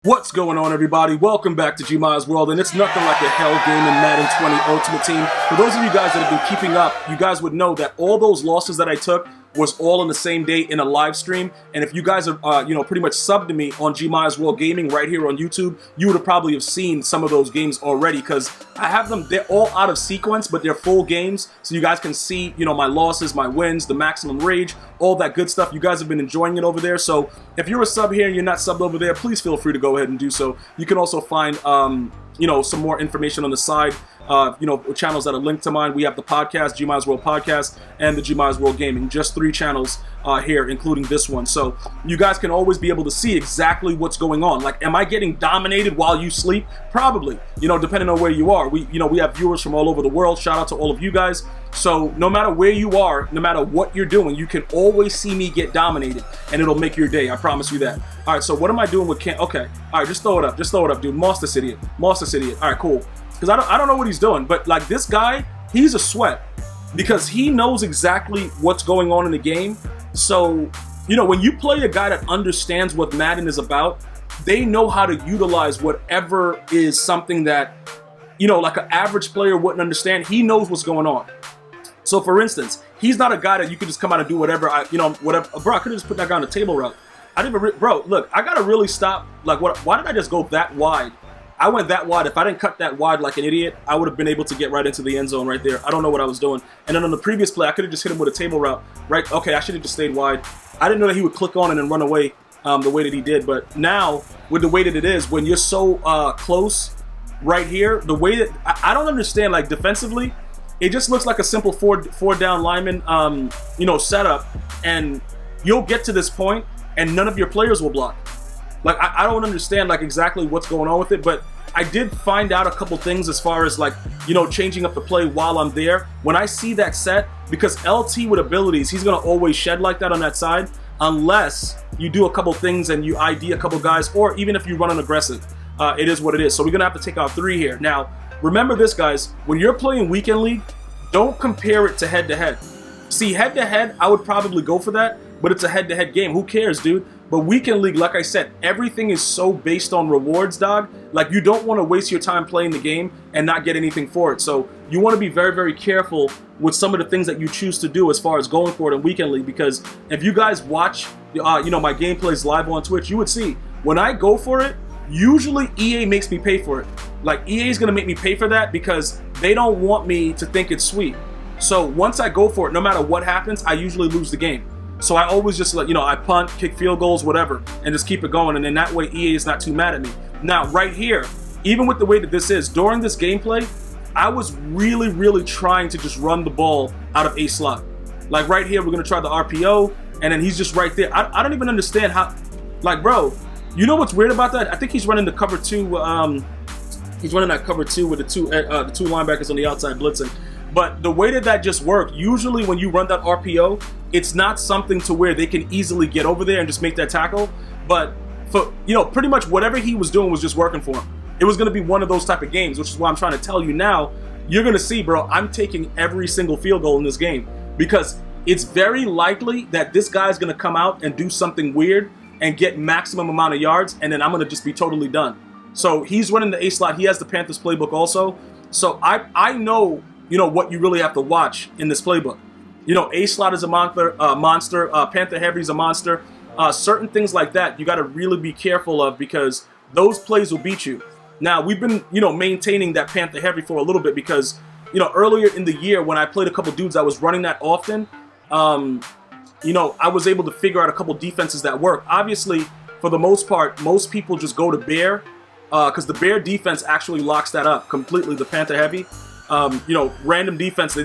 What's going on, everybody? Welcome back to GmiasWorld, and it's nothing like a hell game in Madden 20 Ultimate Team. For those of you guys that have been keeping up, you guys would know that all those losses that I took was all on the same day in a live stream. And if you guys are, pretty much subbed to me on GmiasWorld Gaming right here on YouTube, you would have probably have seen some of those games already because I have them. They're all out of sequence, but they're full games, so you guys can see, my losses, my wins, the maximum rage, all that good stuff. You guys have been enjoying it over there. So if you're a sub here and you're not subbed over there, please feel free to go ahead and do so. You can also find, some more information on the side. Channels that are linked to mine. We have the podcast, GmiasWorld Podcast, and the GmiasWorld Gaming. Just 3 channels here, including this one. So you guys can always be able to see exactly what's going on. Like, am I getting dominated while you sleep? Probably. Depending on where you are. We have viewers from all over the world. Shout out to all of you guys. So no matter where you are, no matter what you're doing, you can always see me get dominated, and it'll make your day. I promise you that. All right. So what am I doing with Cam? Okay. All right. Just throw it up. Just throw it up, dude. Moss this idiot. Moss this idiot. All right. Cool. Because I don't know what he's doing, but like this guy, he's a sweat because he knows exactly what's going on in the game. So, when you play a guy that understands what Madden is about, they know how to utilize whatever is something that, like an average player wouldn't understand. He knows what's going on. So, for instance, he's not a guy that you could just come out and do whatever. Whatever. Bro, I could have just put that guy on the table route. I didn't even, bro. Look, I gotta really stop. Like, why did I just go that wide? I went that wide. If I didn't cut that wide like an idiot, I would have been able to get right into the end zone right there. I don't know what I was doing. And then on the previous play, I could have just hit him with a table route. Right? Okay, I should have just stayed wide. I didn't know that he would click on and then run away the way that he did. But now, with the way that it is, when you're so close right here, the way that I don't understand, like defensively, it just looks like a simple four down lineman, setup. And you'll get to this point, and none of your players will block. Like, I don't understand, like, exactly what's going on with it, but I did find out a couple things as far as, like, changing up the play while I'm there. When I see that set, because LT with abilities, he's going to always shed like that on that side, unless you do a couple things and you ID a couple guys, or even if you run an aggressive. It is what it is. So we're going to have to take out 3 here. Now, remember this, guys. When you're playing Weekend League, don't compare it to head-to-head. See, head-to-head, I would probably go for that, but it's a head-to-head game. Who cares, dude? But Weekend League, like I said, everything is so based on rewards, dog. Like, you don't want to waste your time playing the game and not get anything for it. So you want to be very, very careful with some of the things that you choose to do as far as going for it in Weekend League. Because if you guys watch, my gameplays live on Twitch, you would see when I go for it, usually EA makes me pay for it. Like, EA is going to make me pay for that because they don't want me to think it's sweet. So once I go for it, no matter what happens, I usually lose the game. So I always just I punt, kick field goals, whatever, and just keep it going. And then that way EA is not too mad at me. Now, right here, even with the way that this is, during this gameplay, I was really, really trying to just run the ball out of a slot. Like right here, we're going to try the RPO, and then he's just right there. I don't even understand how, like, bro, you know what's weird about that? I think he's running the cover 2, he's running that cover 2 with the two linebackers on the outside blitzing. But the way that just worked, usually when you run that RPO, it's not something to where they can easily get over there and just make that tackle. But for pretty much whatever he was doing was just working for him. It was going to be one of those type of games, which is why I'm trying to tell you now. You're going to see, bro, I'm taking every single field goal in this game because it's very likely that this guy's going to come out and do something weird and get maximum amount of yards, and then I'm going to just be totally done. So he's running the A slot. He has the Panthers playbook also. So I know what you really have to watch in this playbook. A slot is a monster. Panther heavy is a monster. Certain things like that you got to really be careful of because those plays will beat you. Now we've been maintaining that Panther heavy for a little bit because earlier in the year when I played a couple dudes I was running that often. I was able to figure out a couple defenses that work. Obviously, for the most part, most people just go to bear because the bear defense actually locks that up completely. The Panther heavy. Random defense, they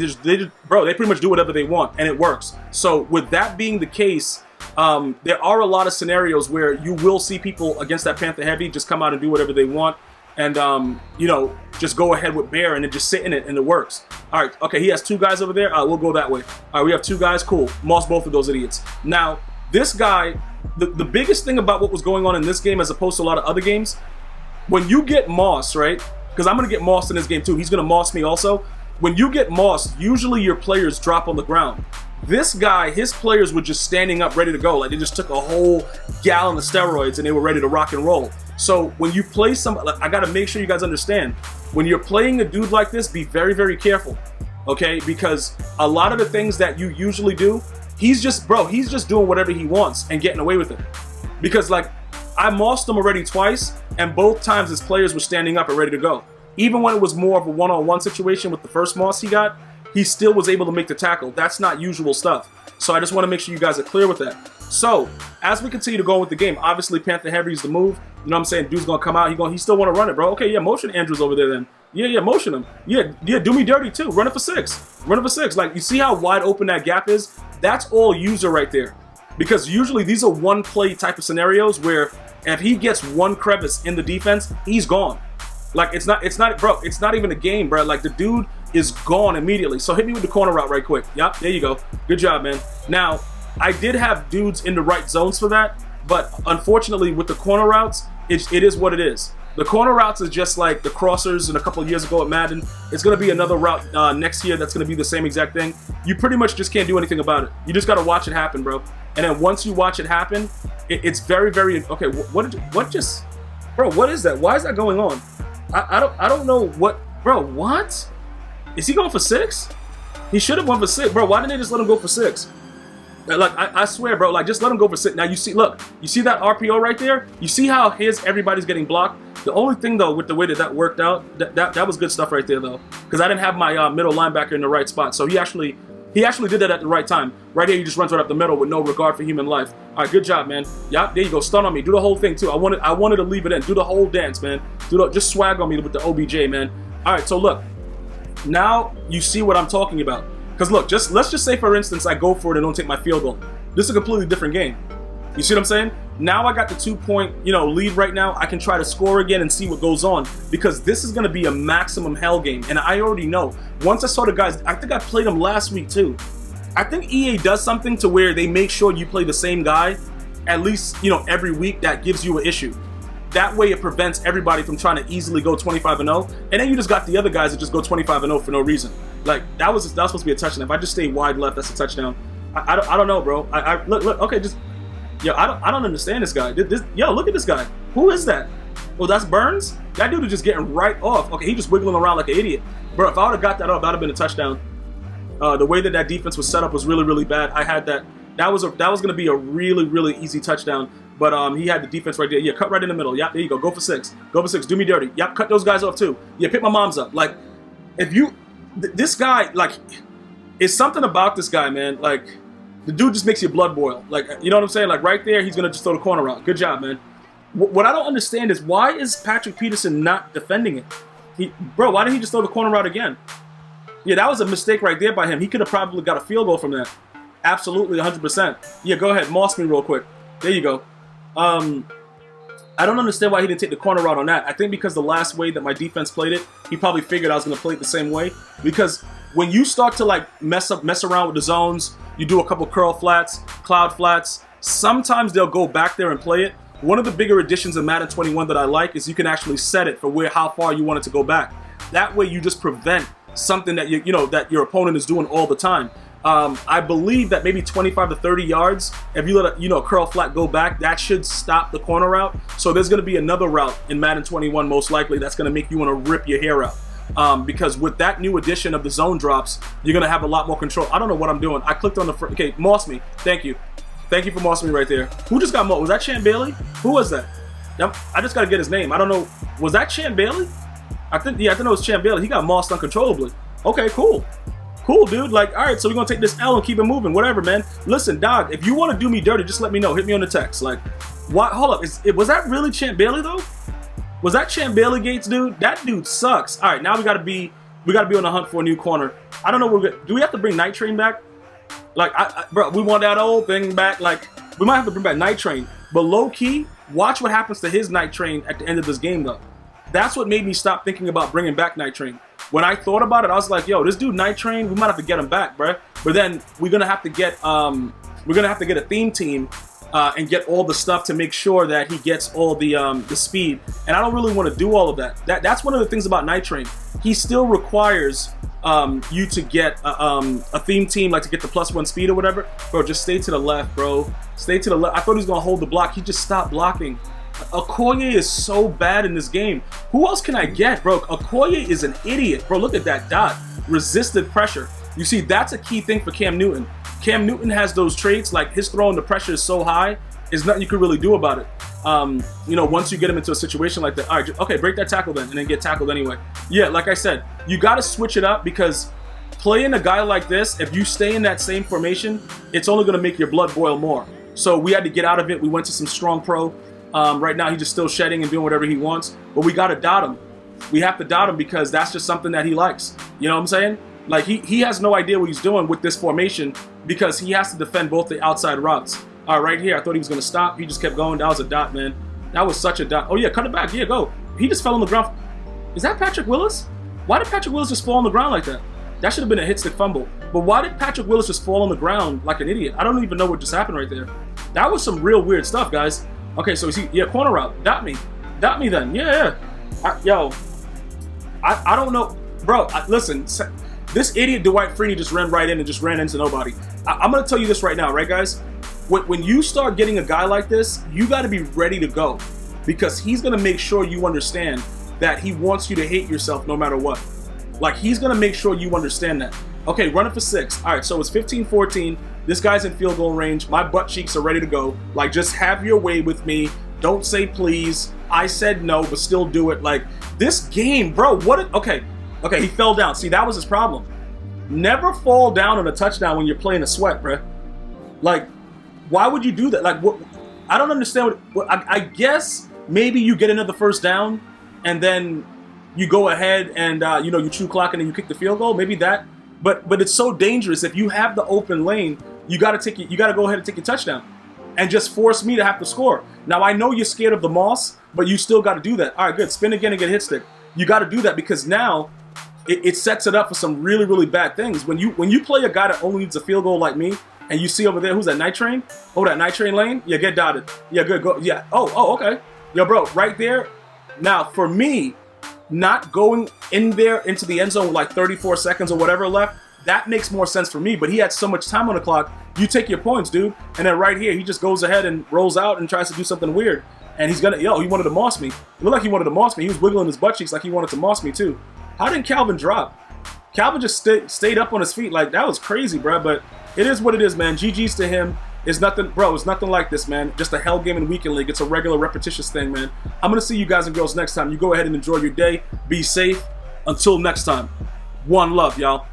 pretty much do whatever they want, and it works. So with that being the case, there are a lot of scenarios where you will see people against that Panther heavy just come out and do whatever they want, and just go ahead with bear and then just sit in it, and it works. All right, okay, he has 2 guys over there. We'll go that way. All right, we have 2 guys. Cool. Moss both of those idiots. Now, this guy, the biggest thing about what was going on in this game as opposed to a lot of other games, when you get Moss, right? Because I'm going to get mossed in this game too. He's going to moss me also. When you get mossed, usually your players drop on the ground. This guy, his players were just standing up ready to go. Like they just took a whole gallon of steroids and they were ready to rock and roll. So when you play I gotta make sure you guys understand, when you're playing a dude like this, be very, very careful, okay? Because a lot of the things that you usually do, he's just doing whatever he wants and getting away with it. Because like, I mossed him already twice, and both times his players were standing up and ready to go. Even when it was more of a one-on-one situation with the first moss he got, he still was able to make the tackle. That's not usual stuff. So I just want to make sure you guys are clear with that. So, as we continue to go with the game, obviously Panther Heavy is the move. You know what I'm saying? Dude's going to come out. He still want to run it, bro. Okay, yeah, motion Andrews over there then. Yeah, motion him. Yeah, do me dirty too. Run it for 6. Run it for 6. Like, you see how wide open that gap is? That's all user right there. Because usually these are one-play type of scenarios where if he gets one crevice in the defense, he's gone. Like, it's not even a game, bro. Like, the dude is gone immediately. So hit me with the corner route right quick. Yep, there you go. Good job, man. Now, I did have dudes in the right zones for that, but unfortunately with the corner routes, it is what it is. The corner routes is just like the crossers and a couple of years ago at Madden. It's going to be another route next year that's going to be the same exact thing. You pretty much just can't do anything about it. You just got to watch it happen, bro. And then once you watch it happen, it's very, very... Okay, what just... Bro, what is that? Why is that going on? I don't know what... Bro, what? Is he going for 6? He should have won for 6. Bro, why didn't they just let him go for 6? Like, I swear, bro, like, just let him go for 6. Now, you see, look, you see that RPO right there? You see how everybody's getting blocked? The only thing, though, with the way that worked out, that was good stuff right there, though. Because I didn't have my middle linebacker in the right spot. So he actually did that at the right time. Right here, he just runs right up the middle with no regard for human life. All right, good job, man. Yep, there you go. Stun on me. Do the whole thing, too. I wanted to leave it in. Do the whole dance, man. Just swag on me with the OBJ, man. All right, so look. Now you see what I'm talking about. Because look, let's just say, for instance, I go for it and don't take my field goal. This is a completely different game. You see what I'm saying? Now I got the 2-point, lead right now. I can try to score again and see what goes on, because this is going to be a maximum hell game. And I already know. Once I saw the guys, I think I played them last week too. I think EA does something to where they make sure you play the same guy at least, every week. That gives you an issue. That way it prevents everybody from trying to easily go 25-0. And then you just got the other guys that just go 25-0 for no reason. Like, that was supposed to be a touchdown. If I just stay wide left, that's a touchdown. I don't know, bro. Look, okay, just... Yo, I don't understand this guy. Yo, look at this guy. Who is that? Oh, that's Burns? That dude is just getting right off. Okay, he just wiggling around like an idiot. Bro, if I would have got that up, that would have been a touchdown. The way that defense was set up was really, really bad. I had that. That was going to be a really, really easy touchdown. But he had the defense right there. Yeah, cut right in the middle. Yeah, there you go. Go for 6. Go for 6. Do me dirty. Yep, cut those guys off too. Yeah, pick my moms up. Like, if you... This guy, like... It's something about this guy, man. Like, the dude just makes your blood boil. Like, you know what I'm saying? Like, right there, he's going to just throw the corner out. Good job, man. What I don't understand is, why is Patrick Peterson not defending it? Bro, why didn't he just throw the corner out again? Yeah, that was a mistake right there by him. He could have probably got a field goal from that. Absolutely, 100%. Yeah, go ahead. Moss me real quick. There you go. I don't understand why he didn't take the corner route on that. I think because the last way that my defense played it, he probably figured I was going to play it the same way. Because when you start to like mess around with the zones, you do a couple curl flats, cloud flats, sometimes they'll go back there and play it. One of the bigger additions in Madden 21 that I like is you can actually set it for how far you want it to go back. That way you just prevent something that that your opponent is doing all the time. I believe that maybe 25 to 30 yards, if you let a curl flat go back, that should stop the corner route. So there's going to be another route in Madden 21 most likely that's going to make you want to rip your hair out. Because with that new addition of the zone drops, you're going to have a lot more control. I don't know what I'm doing. I clicked on the... Okay, moss me. Thank you. Thank you for mossing me right there. Who just got mossed? Was that Champ Bailey? Who was that? I just got to get his name. I don't know. Was that Champ Bailey? I think it was Champ Bailey. He got mossed uncontrollably. Okay, cool. Cool, dude. Like, all right, so we're going to take this L and keep it moving. Whatever, man. Listen, dog, if you want to do me dirty, just let me know. Hit me on the text. Like, what? Hold up. Was that really Champ Bailey, though? Was that Champ Bailey Gates, dude? That dude sucks. All right, now we got to be on the hunt for a new corner. I don't know. Do we have to bring Night Train back? Like, bro, we want that old thing back. Like, we might have to bring back Night Train. But low-key, watch what happens to his Night Train at the end of this game, though. That's what made me stop thinking about bringing back Night Train. When I thought about it, I was like, yo, this dude Night Train, we might have to get him back, bruh. But then we're gonna have to get a theme team and get all the stuff to make sure that he gets all the speed. And I don't really want to do all of that. That's one of the things about Night Train. He still requires you to get a theme team, like to get the +1 speed or whatever. Bro, just stay to the left, bro. Stay to the left. I thought he was gonna hold the block. He just stopped blocking. Okoye is so bad in this game. Who else can I get, bro? Okoye is an idiot. Bro, look at that dot. Resisted pressure. You see, that's a key thing for Cam Newton. Cam Newton has those traits, like his throw under pressure is so high, there's nothing you can really do about it. You know, once you get him into a situation like that, all right, okay, break that tackle then, and then get tackled anyway. Yeah, like I said, you got to switch it up because playing a guy like this, if you stay in that same formation, it's only going to make your blood boil more. So we had to get out of it. We went to some strong pro. Right now, he's just still shedding and doing whatever he wants. But we got to dot him. We have to dot him because that's just something that he likes. You know what I'm saying? Like, he has no idea what he's doing with this formation because he has to defend both the outside routes. All right, right here, I thought he was going to stop. He just kept going. That was a dot, man. That was such a dot. Oh, yeah, cut it back. Yeah, go. He just fell on the ground. Is that Patrick Willis? Why did Patrick Willis just fall on the ground like that? That should have been a hit stick fumble. But why did Patrick Willis just fall on the ground like an idiot? I don't even know what just happened right there. That was some real weird stuff, guys. Okay, so yeah, corner route. Dot me. Dot me then. Yeah. I don't know. Bro, listen. This idiot Dwight Freeney just ran right in and just ran into nobody. I'm going to tell you this right now, right, guys? When you start getting a guy like this, you got to be ready to go because he's going to make sure you understand that he wants you to hate yourself no matter what. Like, he's going to make sure you understand that. Okay, run it for 6. All right, so it's 15-14. This guy's in field goal range. My butt cheeks are ready to go. Like, just have your way with me. Don't say please. I said no, but still do it. Like, this game, bro, okay, he fell down. See, that was his problem. Never fall down on a touchdown when you're playing a sweat, bro. Like, why would you do that? Like, what? I don't understand. I guess maybe you get another first down, and then you go ahead and you know, you true clock and then you kick the field goal. Maybe that. But it's so dangerous. If you have the open lane, you got to go ahead and take your touchdown, and just force me to have to score. Now I know you're scared of the moss, but you still got to do that. All right, good. Spin again and get hit stick. You got to do that because now it sets it up for some really, really bad things. When you play a guy that only needs a field goal like me, and you see over there, who's that, Night Train? Oh, that Night Train lane? Yeah, get dotted. Yeah, good, go. Yeah, oh, okay. Yo, bro, right there. Now, for me, not going in there into the end zone with like 34 seconds or whatever left, that makes more sense for me. But he had so much time on the clock. You take your points, dude. And then right here, he just goes ahead and rolls out and tries to do something weird. And he wanted to moss me. It looked like he wanted to moss me. He was wiggling his butt cheeks like he wanted to moss me too. How didn't Calvin drop? Calvin just stayed up on his feet. Like, that was crazy, bro. But it is what it is, man. GG's to him. It's nothing, bro. It's nothing like this, man. Just a hell game in weekend league. It's a regular repetitious thing, man. I'm going to see you guys and girls next time. You go ahead and enjoy your day. Be safe. Until next time. One love, y'all.